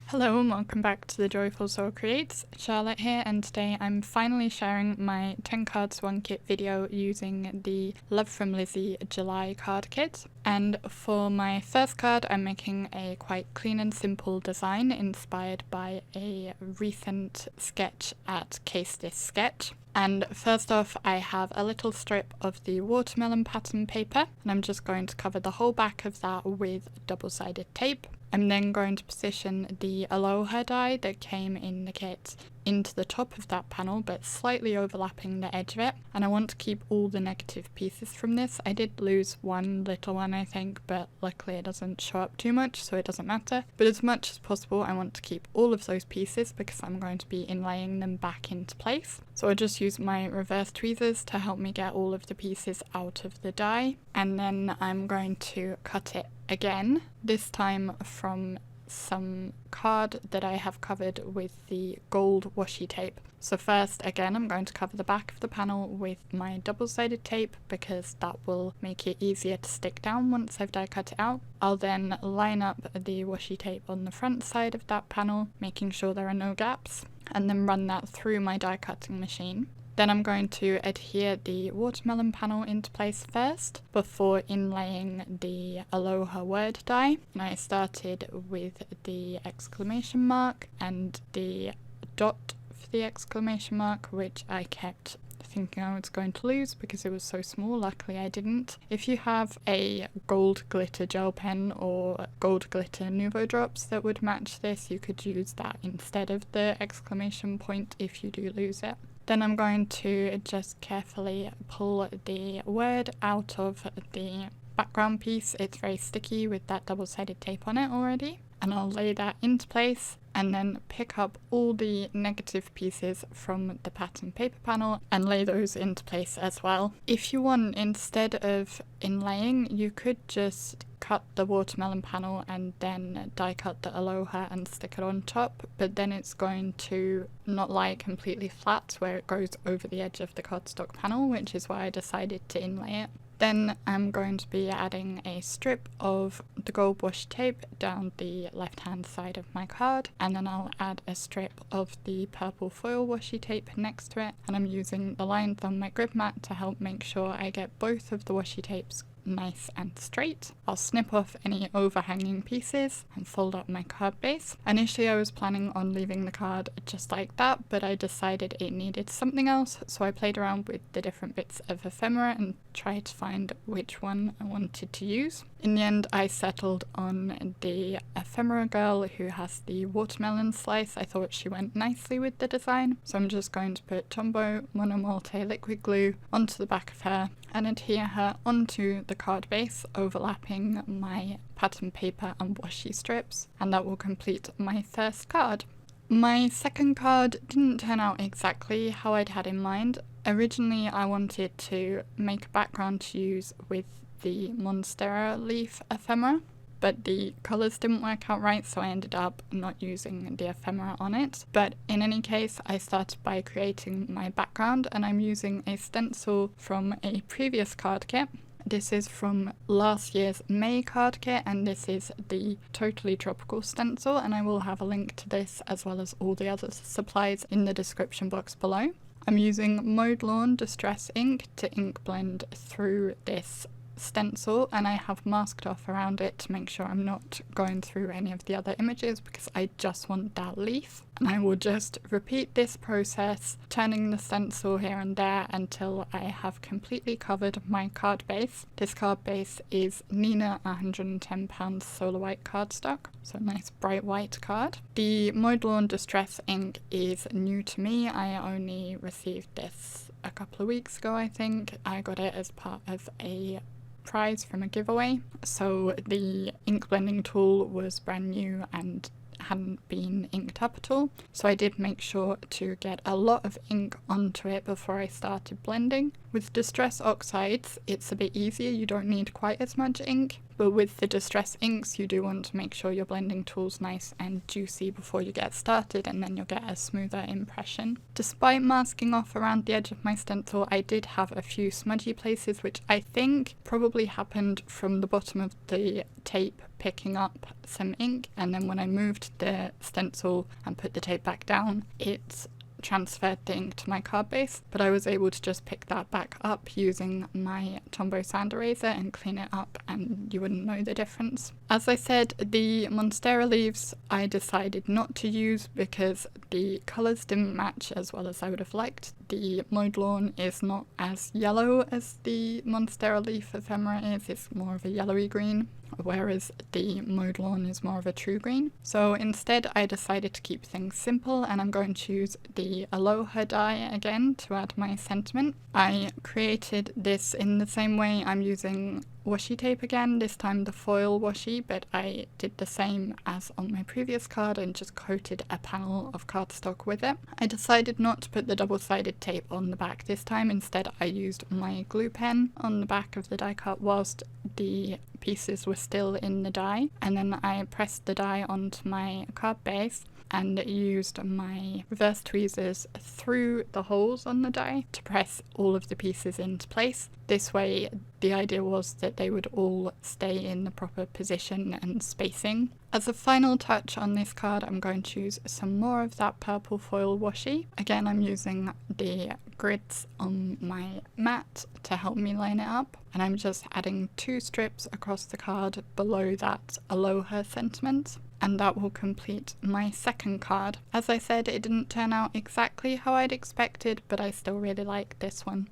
Hello and welcome back to the Joyful Soul Creates. Charlotte here, and today I'm finally sharing my 10 cards 1 kit video using the Love From Lizi July card kit. And for my first card I'm making a quite clean and simple design inspired by a recent sketch at Case This Sketch. And first off, I have a little strip of the watermelon pattern paper, and I'm just going to cover the whole back of that with double-sided tape. I'm then going to position the Aloha Die that came in the kit into the top of that panel, but slightly overlapping the edge of it. And I want to keep all the negative pieces from this. I did lose one little one, I think, but luckily it doesn't show up too much, so it doesn't matter. But as much as possible, I want to keep all of those pieces because I'm going to be inlaying them back into place. So I'll just use my reverse tweezers to help me get all of the pieces out of the die. And then I'm going to cut it again, this time from some card that I have covered with the gold washi tape. So first, again, I'm going to cover the back of the panel with my double-sided tape because that will make it easier to stick down once I've die cut it out. I'll then line up the washi tape on the front side of that panel, making sure there are no gaps, and then run that through my die cutting machine. Then I'm going to adhere the watermelon panel into place first before inlaying the Aloha word die. And I started with the exclamation mark and the dot for the exclamation mark, which I kept thinking I was going to lose because it was so small. Luckily I didn't. If you have a gold glitter gel pen or gold glitter Nouveau drops that would match this, you could use that instead of the exclamation point if you do lose it. Then I'm going to just carefully pull the word out of the background piece. It's very sticky with that double-sided tape on it already. And I'll lay that into place and then pick up all the negative pieces from the pattern paper panel and lay those into place as well. If you want, instead of inlaying, you could just cut the watermelon panel and then die cut the Aloha and stick it on top, but then it's going to not lie completely flat where it goes over the edge of the cardstock panel, which is why I decided to inlay it. Then I'm going to be adding a strip of the gold washi tape down the left hand side of my card, and then I'll add a strip of the purple foil washi tape next to it, and I'm using the lines on my grid mat to help make sure I get both of the washi tapes nice and straight. I'll snip off any overhanging pieces and fold up my card base. Initially I was planning on leaving the card just like that, but I decided it needed something else, so I played around with the different bits of ephemera and tried to find which one I wanted to use. In the end I settled on the ephemera girl who has the watermelon slice. I thought she went nicely with the design, so I'm just going to put Tombow monomolte liquid glue onto the back of her and adhere her onto the card base, overlapping my pattern paper and washi strips, and that will complete my first card. My second card didn't turn out exactly how I'd had in mind. Originally I wanted to make a background to use with the Monstera leaf ephemera, but the colours didn't work out right, so I ended up not using the ephemera on it. But in any case, I started by creating my background, and I'm using a stencil from a previous card kit. This is from last year's May card kit, and this is the Totally Tropical stencil, and I will have a link to this as well as all the other supplies in the description box below. I'm using Mowed Lawn Distress ink to ink blend through this stencil, and I have masked off around it to make sure I'm not going through any of the other images because I just want that leaf. And I will just repeat this process, turning the stencil here and there until I have completely covered my card base. This card base is Nina 110 solar white cardstock, so a nice bright white card. The Mowed Lawn Distress ink is new to me. I only received this a couple of weeks ago, I think. I got it as part of a prize from a giveaway, so the ink blending tool was brand new and hadn't been inked up at all, so I did make sure to get a lot of ink onto it before I started blending. With Distress Oxides, it's a bit easier, you don't need quite as much ink, but with the Distress Inks, you do want to make sure your blending tool's nice and juicy before you get started, and then you'll get a smoother impression. Despite masking off around the edge of my stencil, I did have a few smudgy places, which I think probably happened from the bottom of the tape picking up some ink, and then when I moved the stencil and put the tape back down, it transferred the ink to my card base, but I was able to just pick that back up using my Tombow sand eraser and clean it up, and you wouldn't know the difference. As I said, the Monstera leaves I decided not to use because the colours didn't match as well as I would have liked. The Mowed lawn is not as yellow as the Monstera leaf ephemera is, it's more of a yellowy green, whereas the Mowed lawn is more of a true green. So instead I decided to keep things simple, and I'm going to use the Aloha Die again to add my sentiment. I created this in the same way. I'm using washi tape again, this time the foil washi, but I did the same as on my previous card and just coated a panel of cardstock with it. I decided not to put the double-sided tape on the back this time. Instead I used my glue pen on the back of the die cut whilst the pieces were still in the die, and then I pressed the die onto my card base and used my reverse tweezers through the holes on the die to press all of the pieces into place. This way the idea was that they would all stay in the proper position and spacing. As a final touch on this card, I'm going to use some more of that purple foil washi. Again, I'm using the grids on my mat to help me line it up, and I'm just adding 2 strips across the card below that Aloha sentiment, and that will complete my second card. As I said, it didn't turn out exactly how I'd expected, but I still really like this one.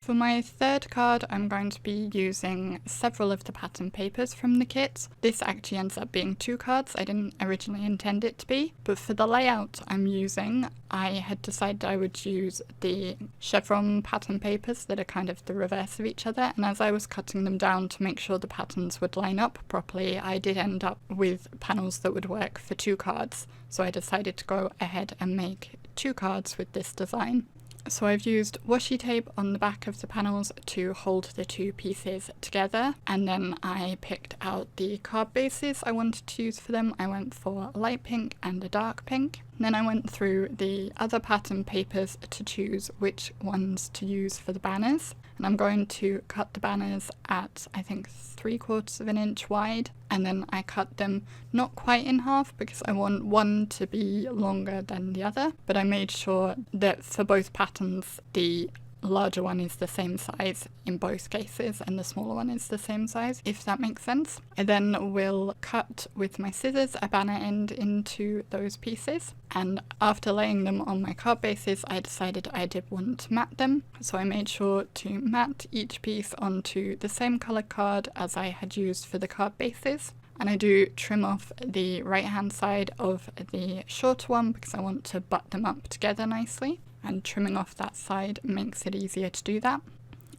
For my third card, I'm going to be using several of the pattern papers from the kit. This actually ends up being 2 cards. I didn't originally intend it to be, but for the layout I'm using, I had decided I would use the Chevron pattern papers that are kind of the reverse of each other, and as I was cutting them down to make sure the patterns would line up properly, I did end up with panels that would work for 2 cards, so I decided to go ahead and make 2 cards with this design. So I've used washi tape on the back of the panels to hold the 2 pieces together, and then I picked out the card bases I wanted to use for them. I went for a light pink and a dark pink. Then I went through the other pattern papers to choose which ones to use for the banners, and I'm going to cut the banners at I think 3/4 of an inch wide, and then I cut them not quite in half because I want one to be longer than the other, but I made sure that for both patterns the larger one is the same size in both cases and the smaller one is the same size, if that makes sense. I then will cut with my scissors a banner end into those pieces, and after laying them on my card bases I decided I did want to mat them, so I made sure to mat each piece onto the same colour card as I had used for the card bases. And I do trim off the right hand side of the shorter one because I want to butt them up together nicely, and trimming off that side makes it easier to do that.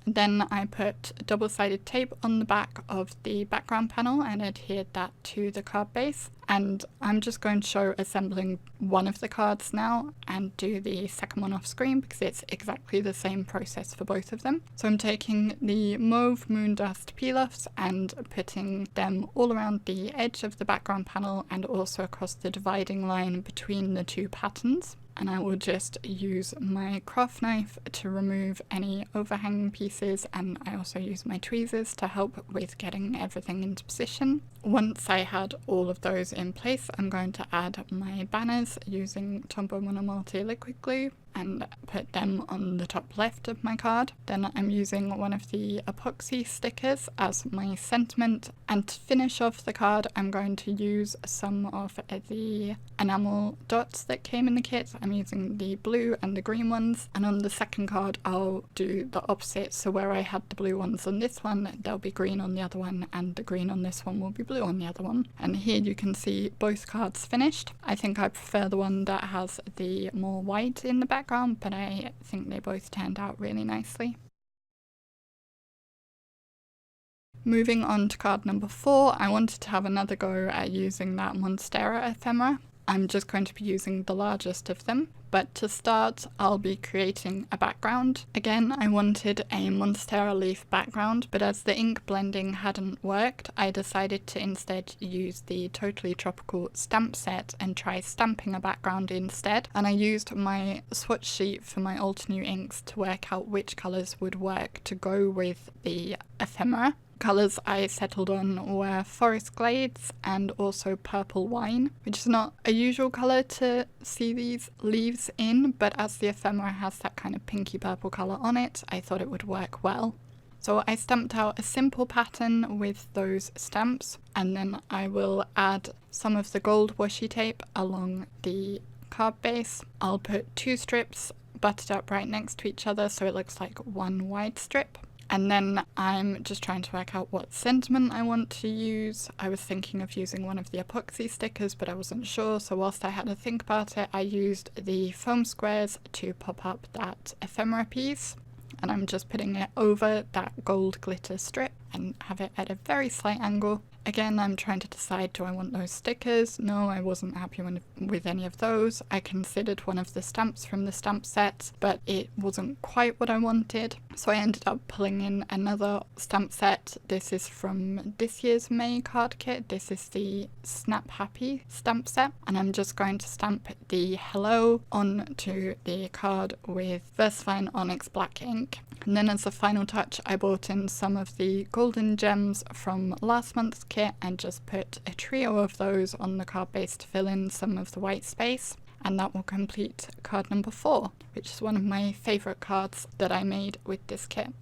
Then I put double-sided tape on the back of the background panel and adhered that to the card base, and I'm just going to show assembling one of the cards now and do the second one off screen because it's exactly the same process for both of them. So I'm taking the mauve moon dust peel-offs and putting them all around the edge of the background panel and also across the dividing line between the 2 patterns. And I will just use my craft knife to remove any overhanging pieces, and I also use my tweezers to help with getting everything into position. Once I had all of those in place, I'm going to add my banners using Tombow Monomulti liquid glue and put them on the top left of my card. Then I'm using one of the epoxy stickers as my sentiment, and to finish off the card I'm going to use some of the enamel dots that came in the kit. I'm using the blue and the green ones, and on the second card I'll do the opposite, so where I had the blue ones on this one there'll be green on the other one, and the green on this one will be blue on the other one. And here you can see both cards finished. I think I prefer the one that has the more white in the background, but I think they both turned out really nicely. Moving on to card number 4, I wanted to have another go at using that Monstera ephemera. I'm just going to be using the largest of them. But to start, I'll be creating a background. Again, I wanted a Monstera leaf background, but as the ink blending hadn't worked, I decided to instead use the Totally Tropical stamp set and try stamping a background instead. And I used my swatch sheet for my Alt New inks to work out which colours would work to go with the ephemera. Colours I settled on were Forest Glades and also Purple Wine, which is not a usual colour to see these leaves in, but as the ephemera has that kind of pinky purple colour on it, I thought it would work well. So I stamped out a simple pattern with those stamps, and then I will add some of the gold washi tape along the card base. I'll put 2 strips butted up right next to each other so it looks like one wide strip. And then I'm just trying to work out what sentiment I want to use. I was thinking of using one of the epoxy stickers, but I wasn't sure. So whilst I had to think about it, I used the foam squares to pop up that ephemera piece. And I'm just putting it over that gold glitter strip and have it at a very slight angle. Again, I'm trying to decide, do I want those stickers? No, I wasn't happy with any of those. I considered one of the stamps from the stamp set, but it wasn't quite what I wanted. So I ended up pulling in another stamp set. This is from this year's May card kit. This is the Snap Happy stamp set. And I'm just going to stamp the hello onto the card with VersaFine Onyx black ink. And then as a final touch, I brought in some of the golden gems from last month's kit and just put a trio of those on the card base to fill in some of the white space. And that will complete card number 4, which is one of my favourite cards that I made with this kit.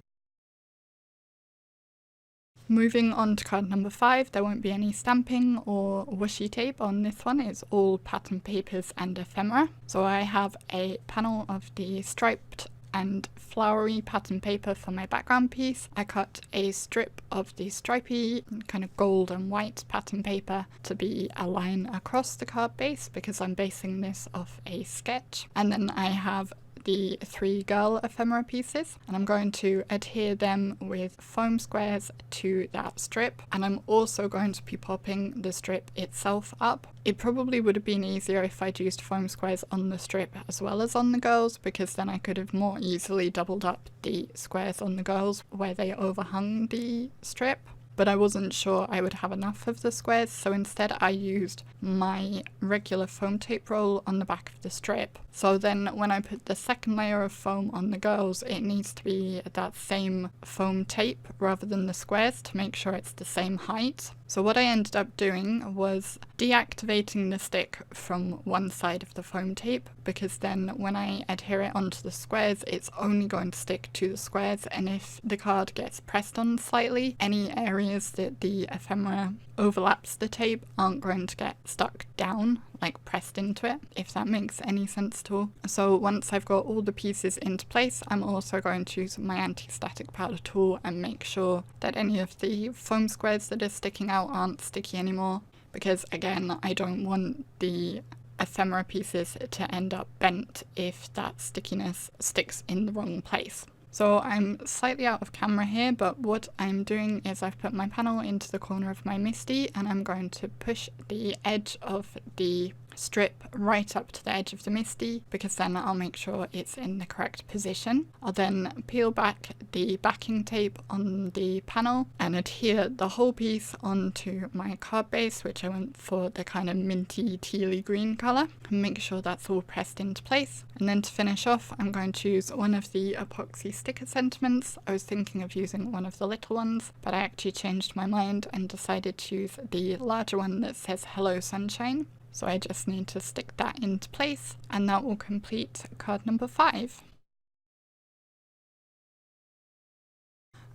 Moving on to card number 5, there won't be any stamping or washi tape on this one. It's all pattern papers and ephemera. So I have a panel of the striped and flowery pattern paper for my background piece. I cut a strip of the stripy kind of gold and white pattern paper to be a line across the card base because I'm basing this off a sketch. And then I have the 3 girl ephemera pieces, and I'm going to adhere them with foam squares to that strip, and I'm also going to be popping the strip itself up. It probably would have been easier if I'd used foam squares on the strip as well as on the girls, because then I could have more easily doubled up the squares on the girls where they overhung the strip. But I wasn't sure I would have enough of the squares, so instead I used my regular foam tape roll on the back of the strip. So then when I put the second layer of foam on the girls, it needs to be that same foam tape rather than the squares to make sure it's the same height. So what I ended up doing was deactivating the stick from one side of the foam tape, because then when I adhere it onto the squares, it's only going to stick to the squares, and if the card gets pressed on slightly, any areas that the ephemera overlaps the tape aren't going to get stuck down, like pressed into it, if that makes any sense at all. So once I've got all the pieces into place, I'm also going to use my anti-static powder tool and make sure that any of the foam squares that are sticking out aren't sticky anymore, because again, I don't want the ephemera pieces to end up bent if that stickiness sticks in the wrong place. So I'm slightly out of camera here, but what I'm doing is I've put my panel into the corner of my MISTI, and I'm going to push the edge of the strip right up to the edge of the MISTI, because then I'll make sure it's in the correct position. I'll then peel back the backing tape on the panel and adhere the whole piece onto my card base, which I went for the kind of minty tealy green colour, and make sure that's all pressed into place. And then to finish off, I'm going to use one of the epoxy sticker sentiments. I was thinking of using one of the little ones, but I actually changed my mind and decided to use the larger one that says Hello Sunshine. So I just need to stick that into place, and that will complete card number 5.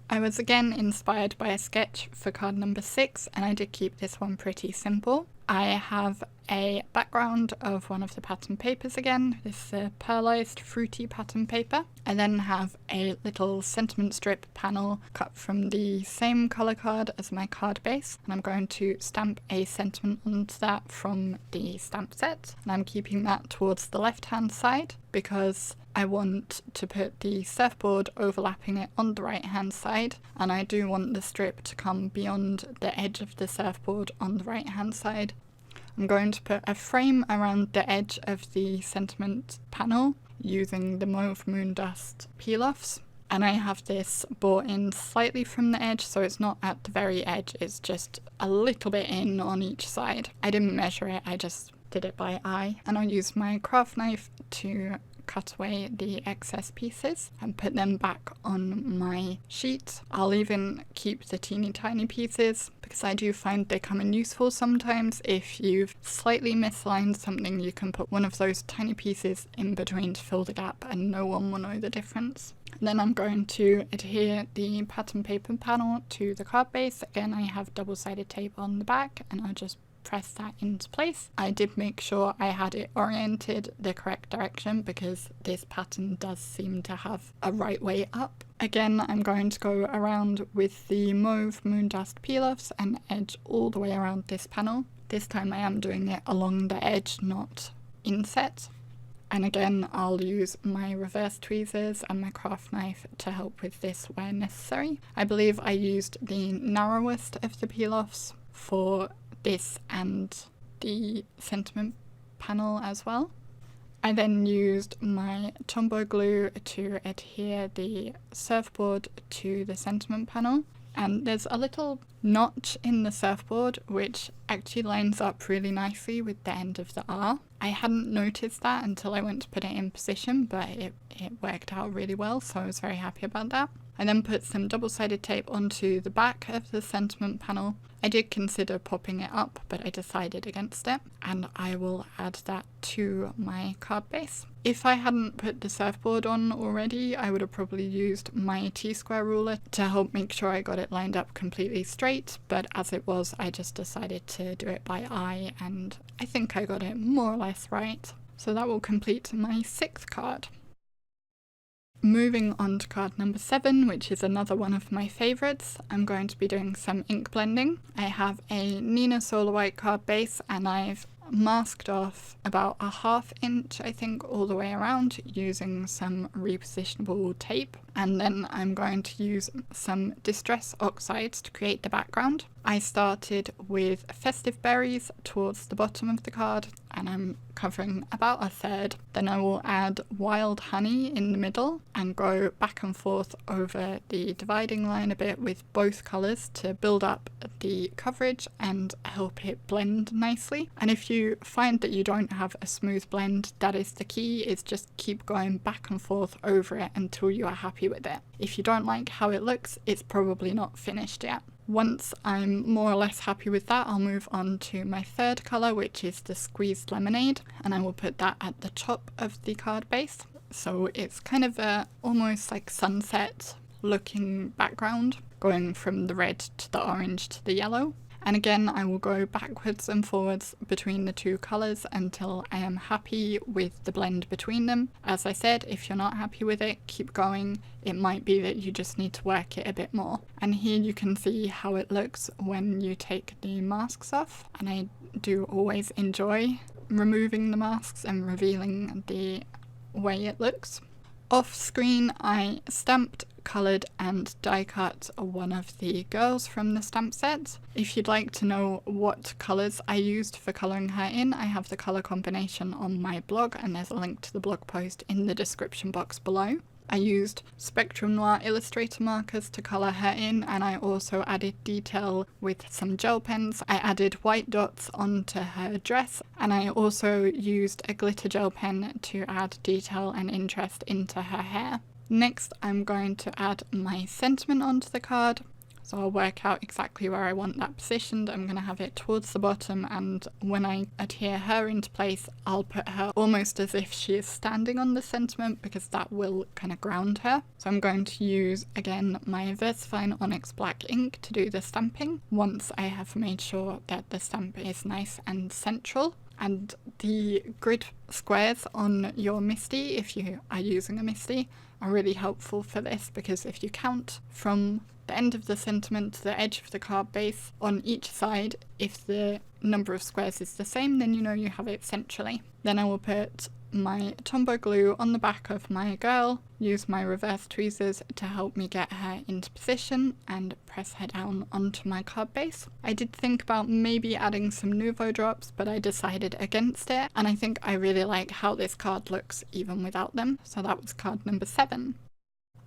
I was again inspired by a sketch for card number 6, and I did keep this one pretty simple. I have a background of one of the pattern papers again. This is a pearlized fruity pattern paper. I then have a little sentiment strip panel cut from the same colour card as my card base, and I'm going to stamp a sentiment onto that from the stamp set, and I'm keeping that towards the left hand side because I want to put the surfboard overlapping it on the right hand side, and I do want the strip to come beyond the edge of the surfboard on the right hand side. I'm going to put a frame around the edge of the sentiment panel using the Mauve Moon Dust peel-offs. And I have this brought in slightly from the edge, so it's not at the very edge, it's just a little bit in on each side. I didn't measure it, I just did it by eye. And I'll use my craft knife to cut away the excess pieces and put them back on my sheet. I'll even keep the teeny tiny pieces because I do find they come in useful sometimes. If you've slightly misaligned something, you can put one of those tiny pieces in between to fill the gap and no one will know the difference. Then I'm going to adhere the pattern paper panel to the card base. Again, I have double-sided tape on the back and I'll just press that into place. I did make sure I had it oriented the correct direction because this pattern does seem to have a right way up. Again, I'm going to go around with the Mauve Moon Dust peel-offs and edge all the way around this panel. This time I am doing it along the edge, not inset. And again, I'll use my reverse tweezers and my craft knife to help with this where necessary. I believe I used the narrowest of the peel-offs for this and the sentiment panel as well. I then used my Tombow glue to adhere the surfboard to the sentiment panel. And there's a little notch in the surfboard which actually lines up really nicely with the end of the R. I hadn't noticed that until I went to put it in position, but it worked out really well, so I was very happy about that. I then put some double-sided tape onto the back of the sentiment panel. I did consider popping it up, but I decided against it, and I will add that to my card base. If I hadn't put the surfboard on already, I would have probably used my T-square ruler to help make sure I got it lined up completely straight, but as it was, I just decided to do it by eye, and I think I got it more or less right. So that will complete my 6th card. Moving on to card number 7, which is another one of my favourites, I'm going to be doing some ink blending. I have a Nina Solar White card base and I've masked off about a 1/2 inch, I think, all the way around using some repositionable tape. And then I'm going to use some Distress Oxides to create the background. I started with Festive Berries towards the bottom of the card and I'm covering about a 1/3. Then I will add Wild Honey in the middle and go back and forth over the dividing line a bit with both colours to build up the coverage and help it blend nicely. And if you find that you don't have a smooth blend, that is the key, is just keep going back and forth over it until you are happy with it. If you don't like how it looks, it's probably not finished yet. Once I'm more or less happy with that, I'll move on to my 3rd colour, which is the Squeezed Lemonade, and I will put that at the top of the card base. So it's kind of a almost like sunset looking background, going from the red to the orange to the yellow. And again, I will go backwards and forwards between the two colours until I am happy with the blend between them. As I said, if you're not happy with it, keep going. It might be that you just need to work it a bit more. And here you can see how it looks when you take the masks off. And I do always enjoy removing the masks and revealing the way it looks. Off screen, I stamped, coloured and die cut one of the girls from the stamp set. If you'd like to know what colours I used for colouring her in, I have the colour combination on my blog and there's a link to the blog post in the description box below. I used Spectrum Noir Illustrator markers to colour her in, and I also added detail with some gel pens. I added white dots onto her dress, and I also used a glitter gel pen to add detail and interest into her hair. Next, I'm going to add my sentiment onto the card. So I'll work out exactly where I want that positioned. I'm going to have it towards the bottom, and when I adhere her into place, I'll put her almost as if she is standing on the sentiment because that will kind of ground her. So I'm going to use, again, my VersaFine Onyx Black ink to do the stamping once I have made sure that the stamp is nice and central. And the grid squares on your MISTI, if you are using a MISTI, are really helpful for this because if you count from the end of the sentiment to the edge of the card base on each side, if the number of squares is the same, then you know you have it centrally. Then I will put my Tombow glue on the back of my girl, use my reverse tweezers to help me get her into position and press her down onto my card base. I did think about maybe adding some Nuvo drops, but I decided against it, and I think I really like how this card looks even without them. So that was card number 7.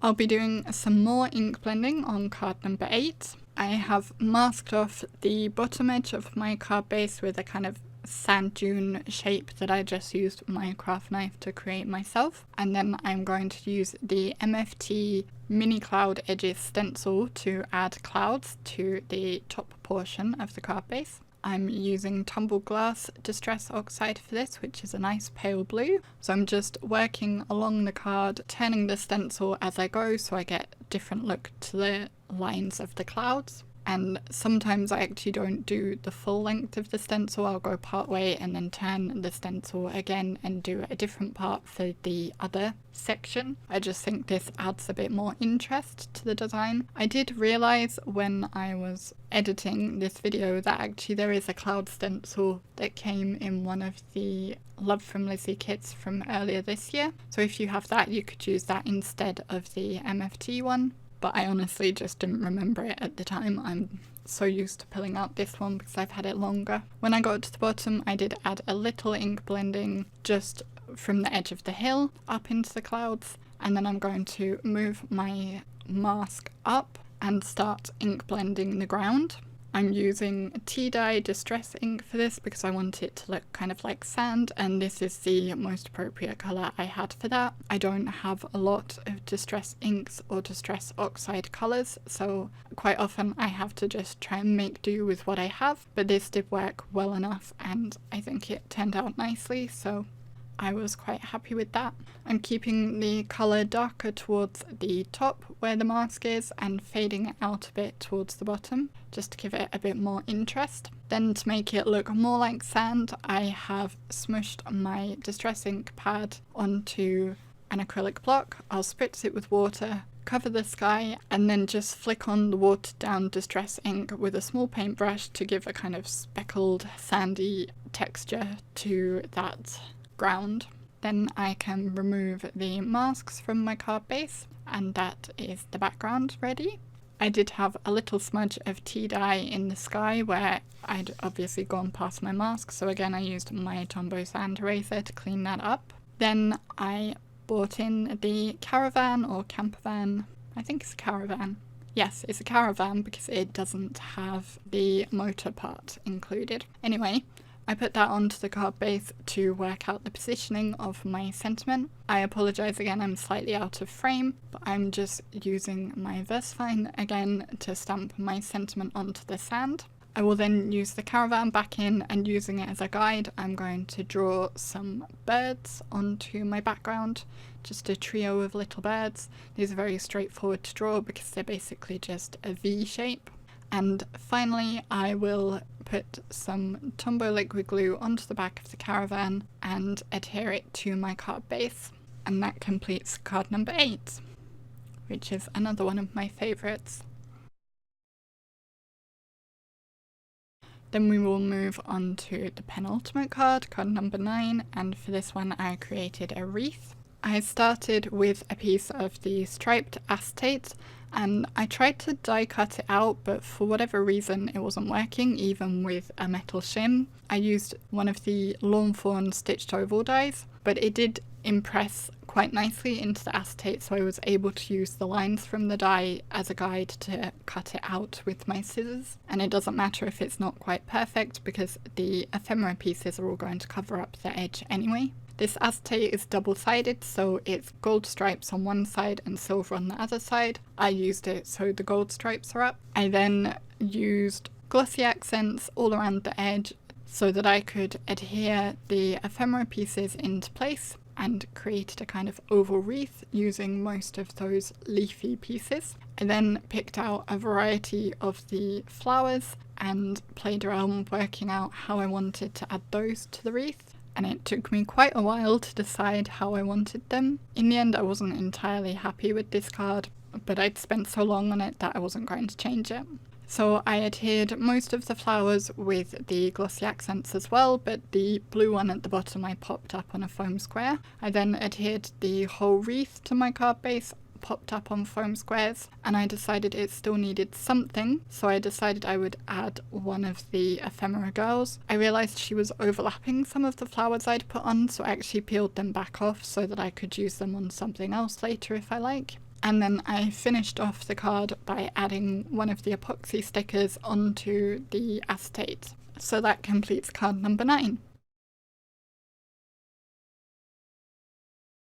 I'll be doing some more ink blending on card number 8. I have masked off the bottom edge of my card base with a kind of sand dune shape that I just used my craft knife to create myself, and then I'm going to use the MFT mini cloud edges stencil to add clouds to the top portion of the card base. I'm using Tumbled Glass Distress Oxide for this, which is a nice pale blue. So I'm just working along the card, turning the stencil as I go so I get a different look to the lines of the clouds. And sometimes I actually don't do the full length of the stencil. I'll go part way and then turn the stencil again and do a different part for the other section. I just think this adds a bit more interest to the design. I did realise when I was editing this video that actually there is a cloud stencil that came in one of the Love From Lizi kits from earlier this year. So if you have that, you could use that instead of the MFT one. But I honestly just didn't remember it at the time. I'm so used to pulling out this one because I've had it longer. When I got to the bottom, I did add a little ink blending just from the edge of the hill up into the clouds, and then I'm going to move my mask up and start ink blending the ground. I'm using Tea Dye Distress ink for this because I want it to look kind of like sand, and this is the most appropriate colour I had for that. I don't have a lot of distress inks or distress oxide colours, so quite often I have to just try and make do with what I have, but this did work well enough and I think it turned out nicely, so I was quite happy with that. I'm keeping the colour darker towards the top where the mask is and fading it out a bit towards the bottom just to give it a bit more interest. Then to make it look more like sand, I have smushed my distress ink pad onto an acrylic block. I'll spritz it with water, cover the sky, and then just flick on the watered down distress ink with a small paintbrush to give a kind of speckled sandy texture to that ground. Then I can remove the masks from my card base, and that is the background ready. I did have a little smudge of tea dye in the sky where I'd obviously gone past my mask, so again I used my Tombow sand eraser to clean that up. Then I bought in the Caravan or Campervan, I think it's a Caravan. Yes, it's a Caravan because it doesn't have the motor part included. Anyway, I put that onto the card base to work out the positioning of my sentiment. I apologise again, I'm slightly out of frame, but I'm just using my VersaFine again to stamp my sentiment onto the sand. I will then use the Caravan back in, and using it as a guide, I'm going to draw some birds onto my background, just a trio of little birds. These are very straightforward to draw because they're basically just a V shape. And finally, I will put some Tombow liquid glue onto the back of the Caravan and adhere it to my card base. And that completes card number 8, which is another one of my favourites. Then we will move on to the penultimate card, card number 9, and for this one I created a wreath. I started with a piece of the striped acetate, and I tried to die cut it out, but for whatever reason it wasn't working even with a metal shim. I used one of the Lawn Fawn stitched oval dies, but it did impress quite nicely into the acetate, so I was able to use the lines from the die as a guide to cut it out with my scissors. And it doesn't matter if it's not quite perfect because the ephemera pieces are all going to cover up the edge anyway. This acetate is double-sided, so it's gold stripes on one side and silver on the other side. I used it so the gold stripes are up. I then used glossy accents all around the edge so that I could adhere the ephemera pieces into place and created a kind of oval wreath using most of those leafy pieces. I then picked out a variety of the flowers and played around working out how I wanted to add those to the wreath. And it took me quite a while to decide how I wanted them. In the end, I wasn't entirely happy with this card, but I'd spent so long on it that I wasn't going to change it. So I adhered most of the flowers with the glossy accents as well, but the blue one at the bottom I popped up on a foam square. I then adhered the whole wreath to my card base, popped up on foam squares, and I decided it still needed something, so I decided I would add one of the Ephemera girls. I realised she was overlapping some of the flowers I'd put on, so I actually peeled them back off so that I could use them on something else later if I like. And then I finished off the card by adding one of the epoxy stickers onto the acetate. So that completes card number 9.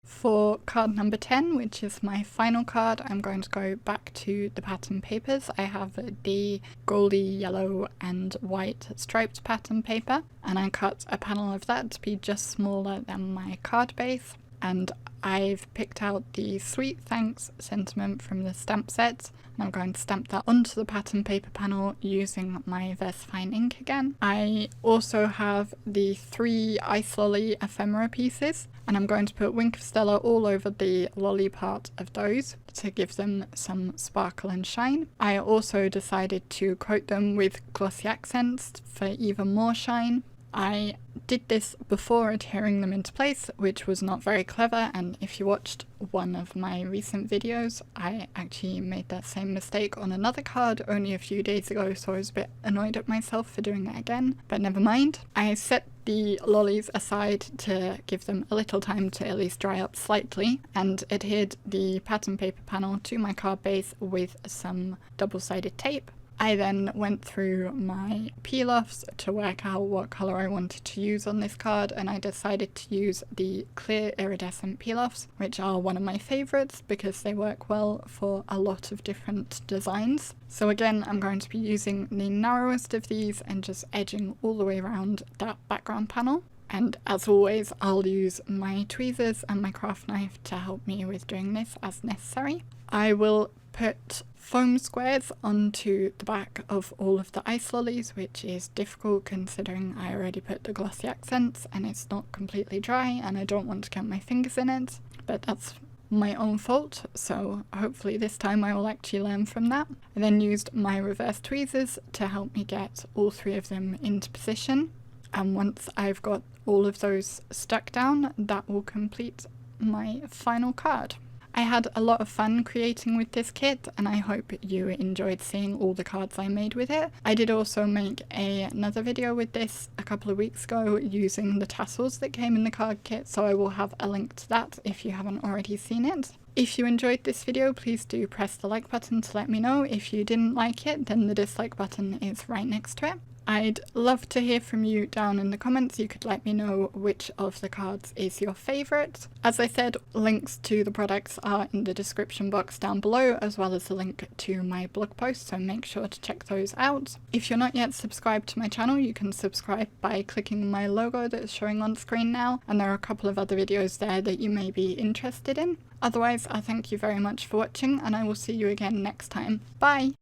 For card number 10, which is my final card, I'm going to go back to the pattern papers. I have the goldy, yellow and white striped pattern paper, and I cut a panel of that to be just smaller than my card base. And I've picked out the Sweet Thanks sentiment from the stamp set, and I'm going to stamp that onto the pattern paper panel using my VersaFine ink again. I also have the 3 Ice Lolly ephemera pieces, and I'm going to put Wink of Stella all over the lolly part of those to give them some sparkle and shine. I also decided to coat them with glossy accents for even more shine. I did this before adhering them into place, which was not very clever, and if you watched one of my recent videos, I actually made that same mistake on another card only a few days ago, so I was a bit annoyed at myself for doing that again, but never mind. I set the lollies aside to give them a little time to at least dry up slightly, and adhered the pattern paper panel to my card base with some double-sided tape. I then went through my peel-offs to work out what colour I wanted to use on this card, and I decided to use the clear iridescent peel-offs, which are one of my favourites because they work well for a lot of different designs. So again, I'm going to be using the narrowest of these and just edging all the way around that background panel. And as always, I'll use my tweezers and my craft knife to help me with doing this as necessary. I will put foam squares onto the back of all of the ice lollies, which is difficult considering I already put the glossy accents and it's not completely dry and I don't want to get my fingers in it, but that's my own fault, so hopefully this time I will actually learn from that. I then used my reverse tweezers to help me get all 3 of them into position, and once I've got all of those stuck down, that will complete my final card. I had a lot of fun creating with this kit, and I hope you enjoyed seeing all the cards I made with it. I did also make another video with this a couple of weeks ago using the tassels that came in the card kit, so I will have a link to that if you haven't already seen it. If you enjoyed this video, please do press the like button to let me know. If you didn't like it, then the dislike button is right next to it. I'd love to hear from you down in the comments. You could let me know which of the cards is your favourite. As I said, links to the products are in the description box down below, as well as a link to my blog post, so make sure to check those out. If you're not yet subscribed to my channel, you can subscribe by clicking my logo that's showing on screen now, and there are a couple of other videos there that you may be interested in. Otherwise, I thank you very much for watching, and I will see you again next time. Bye!